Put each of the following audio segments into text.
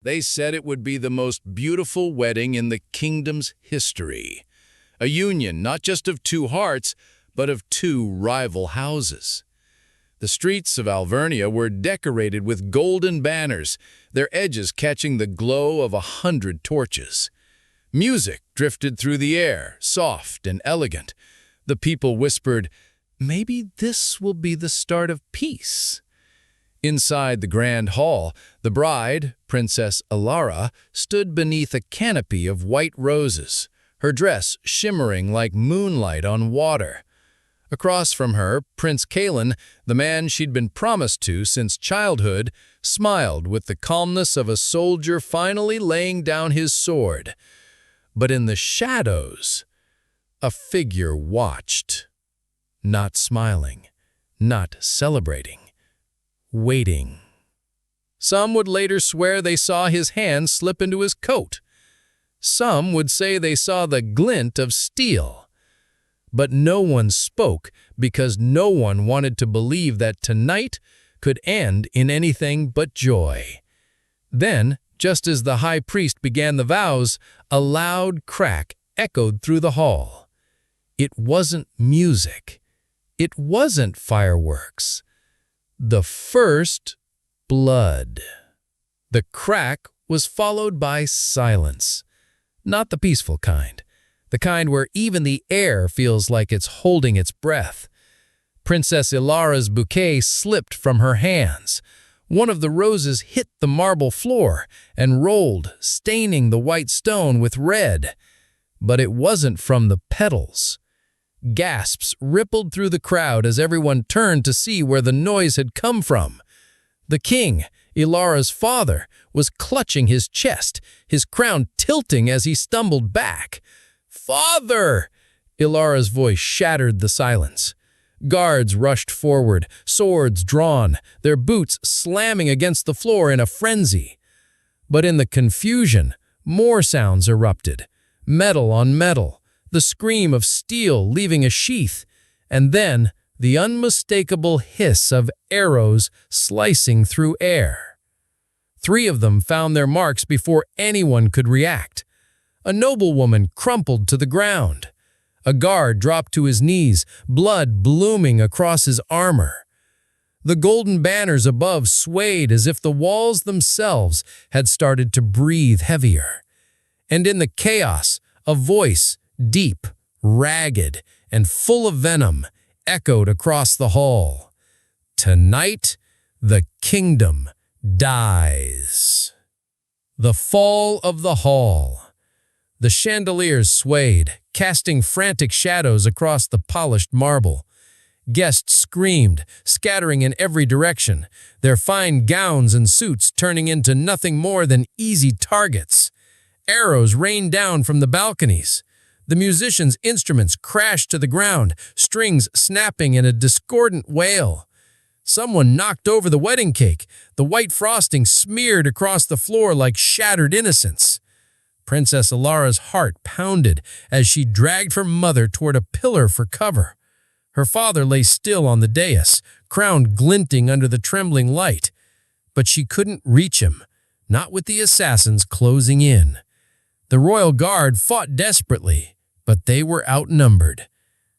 They said it would be the most beautiful wedding in the kingdom's history. A union not just of two hearts, but of two rival houses. The streets of Alvernia were decorated with golden banners, their edges catching the glow of 100 torches. Music drifted through the air, soft and elegant. The people whispered, "Maybe this will be the start of peace." Inside the grand hall, the bride, Princess Ilara, stood beneath a canopy of white roses, her dress shimmering like moonlight on water. Across from her, Prince Calin, the man she'd been promised to since childhood, smiled with the calmness of a soldier finally laying down his sword. But in the shadows, a figure watched, not smiling, not celebrating, waiting. Some would later swear they saw his hand slip into his coat. Some would say they saw the glint of steel. But no one spoke because no one wanted to believe that tonight could end in anything but joy. Then, just as the high priest began the vows, a loud crack echoed through the hall. It wasn't music. It wasn't fireworks. The first blood. The crack was followed by silence. Not the peaceful kind. The kind where even the air feels like it's holding its breath. Princess Ilara's bouquet slipped from her hands. One of the roses hit the marble floor and rolled, staining the white stone with red. But it wasn't from the petals. Gasps rippled through the crowd as everyone turned to see where the noise had come from. The king, Ilara's father, was clutching his chest, his crown tilting as he stumbled back. "Father!" Ilara's voice shattered the silence. Guards rushed forward, swords drawn, their boots slamming against the floor in a frenzy. But in the confusion, more sounds erupted. Metal on metal, the scream of steel leaving a sheath, and then the unmistakable hiss of arrows slicing through air. 3 of them found their marks before anyone could react. A noblewoman crumpled to the ground. A guard dropped to his knees, blood blooming across his armor. The golden banners above swayed as if the walls themselves had started to breathe heavier. And in the chaos, a voice, deep, ragged, and full of venom, echoed across the hall. "Tonight, the kingdom dies." The fall of the hall. The chandeliers swayed, casting frantic shadows across the polished marble. Guests screamed, scattering in every direction, their fine gowns and suits turning into nothing more than easy targets. Arrows rained down from the balconies. The musicians' instruments crashed to the ground, strings snapping in a discordant wail. Someone knocked over the wedding cake, the white frosting smeared across the floor like shattered innocence. Princess Ilara's heart pounded as she dragged her mother toward a pillar for cover. Her father lay still on the dais, crown glinting under the trembling light. But she couldn't reach him, not with the assassins closing in. The royal guard fought desperately, but they were outnumbered.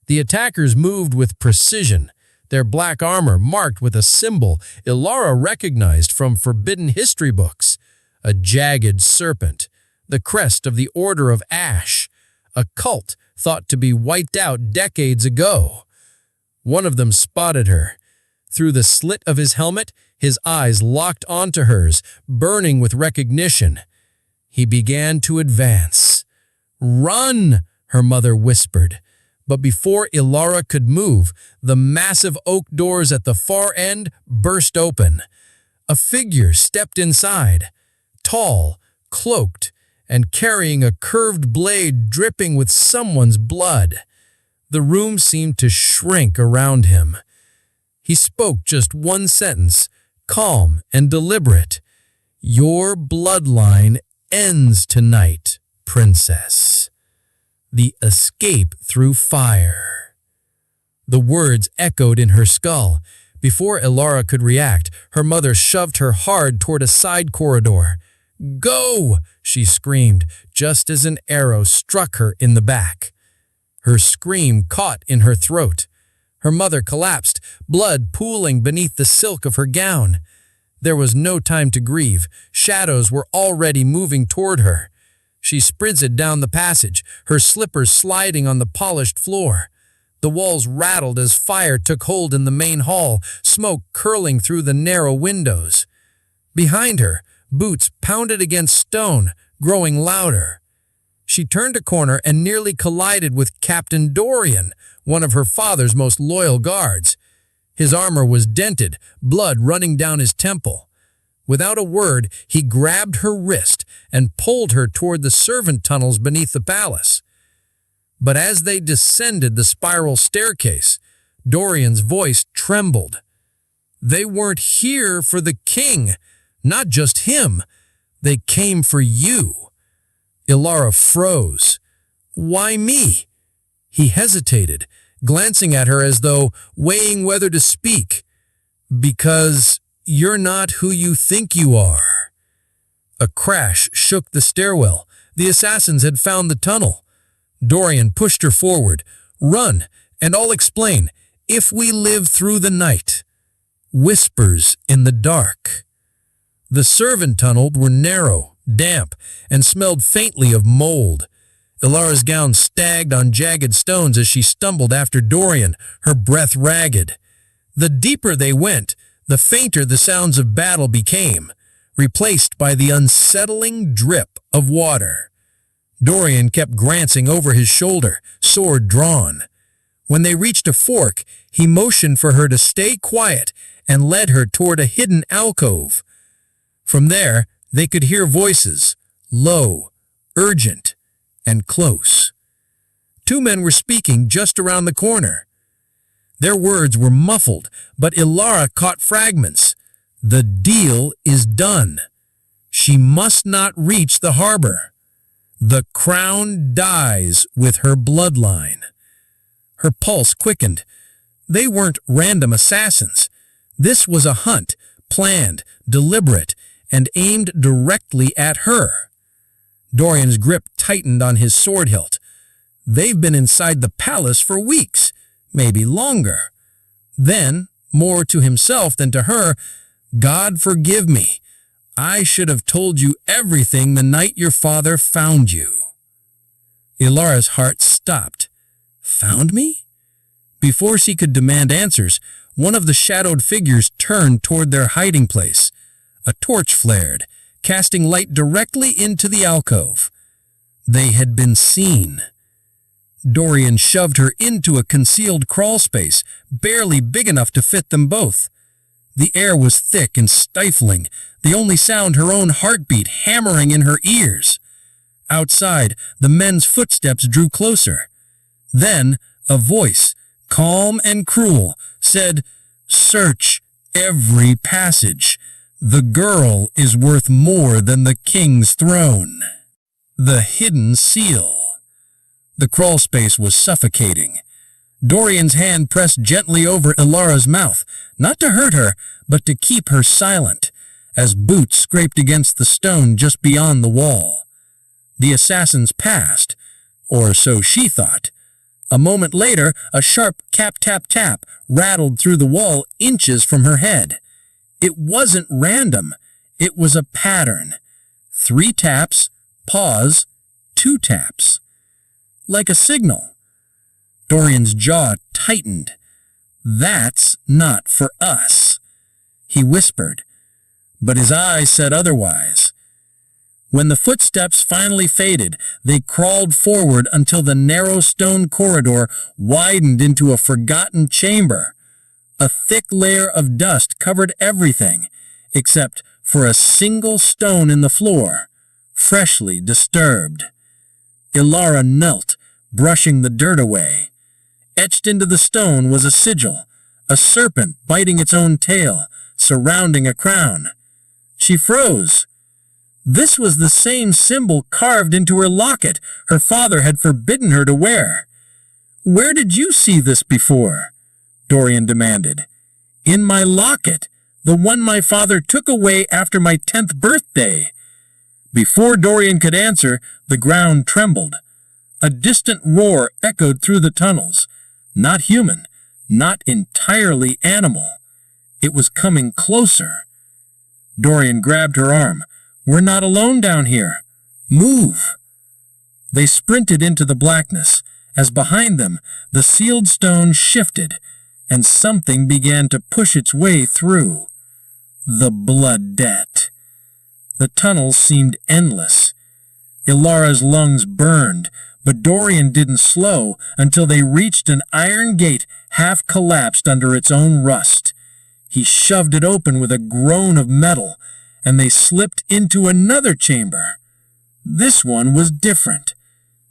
The attackers moved with precision, their black armor marked with a symbol Ilara recognized from forbidden history books, a jagged serpent, the crest of the Order of Ash, a cult thought to be wiped out decades ago. One of them spotted her. Through the slit of his helmet, his eyes locked onto hers, burning with recognition. He began to advance. "Run!" her mother whispered. But before Ilara could move, the massive oak doors at the far end burst open. A figure stepped inside, tall, cloaked, and carrying a curved blade dripping with someone's blood. The room seemed to shrink around him. He spoke just one sentence, calm and deliberate. "Your bloodline ends tonight, princess. The escape through fire." The words echoed in her skull. Before Ilara could react, her mother shoved her hard toward a side corridor. "Go!" she screamed, just as an arrow struck her in the back. Her scream caught in her throat. Her mother collapsed, blood pooling beneath the silk of her gown. There was no time to grieve. Shadows were already moving toward her. She sprinted down the passage, her slippers sliding on the polished floor. The walls rattled as fire took hold in the main hall, smoke curling through the narrow windows. Behind her, boots pounded against stone, growing louder. She turned a corner and nearly collided with Captain Dorian, one of her father's most loyal guards. His armor was dented, blood running down his temple. Without a word, he grabbed her wrist and pulled her toward the servant tunnels beneath the palace. But as they descended the spiral staircase, Dorian's voice trembled. They weren't here for the king, not just him. They came for you. Ilara froze. Why me? He hesitated, glancing at her as though weighing whether to speak. Because you're not who you think you are. A crash shook the stairwell. The assassins had found the tunnel. Dorian pushed her forward. Run, and I'll explain, if we live through the night. Whispers in the dark. The servant tunnels were narrow, damp, and smelled faintly of mold. Ilara's gown sagged on jagged stones as she stumbled after Dorian, her breath ragged. The deeper they went, the fainter the sounds of battle became, replaced by the unsettling drip of water. Dorian kept glancing over his shoulder, sword drawn. When they reached a fork, he motioned for her to stay quiet and led her toward a hidden alcove. From there, they could hear voices, low, urgent, and close. Two men were speaking just around the corner. Their words were muffled, but Ilara caught fragments. The deal is done. She must not reach the harbor. The crown dies with her bloodline. Her pulse quickened. They weren't random assassins. This was a hunt, planned, deliberate, and aimed directly at her. Dorian's grip tightened on his sword hilt. They've been inside the palace for weeks, maybe longer. Then, more to himself than to her, God forgive me. I should have told you everything the night your father found you. Ilara's heart stopped. Found me? Before she could demand answers, one of the shadowed figures turned toward their hiding place. A torch flared, casting light directly into the alcove. They had been seen. Dorian shoved her into a concealed crawl space, barely big enough to fit them both. The air was thick and stifling, the only sound her own heartbeat hammering in her ears. Outside, the men's footsteps drew closer. Then, a voice, calm and cruel, said, "Search every passage. The girl is worth more than the king's throne." The hidden seal. The crawl space was suffocating. Dorian's hand pressed gently over Ilara's mouth, not to hurt her, but to keep her silent, as boots scraped against the stone just beyond the wall. The assassins passed, or so she thought. A moment later, a sharp tap-tap-tap rattled through the wall inches from her head. It wasn't random. It was a pattern. 3 taps, pause, 2 taps. Like a signal. Dorian's jaw tightened. "That's not for us," he whispered, but his eyes said otherwise. When the footsteps finally faded, they crawled forward until the narrow stone corridor widened into a forgotten chamber. A thick layer of dust covered everything, except for a single stone in the floor, freshly disturbed. Ilara knelt, brushing the dirt away. Etched into the stone was a sigil, a serpent biting its own tail, surrounding a crown. She froze. This was the same symbol carved into her locket her father had forbidden her to wear. "Where did you see this before?" Dorian demanded. "In my locket, the one my father took away after my 10th birthday." Before Dorian could answer, the ground trembled. A distant roar echoed through the tunnels. Not human, not entirely animal. It was coming closer. Dorian grabbed her arm. "We're not alone down here. Move!" They sprinted into the blackness, as behind them the sealed stone shifted, and something began to push its way through. The blood debt. The tunnel seemed endless. Ilara's lungs burned, but Dorian didn't slow until they reached an iron gate half collapsed under its own rust. He shoved it open with a groan of metal, and they slipped into another chamber. This one was different.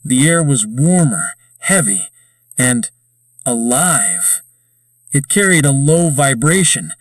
The air was warmer, heavy, and alive. It carried a low vibration,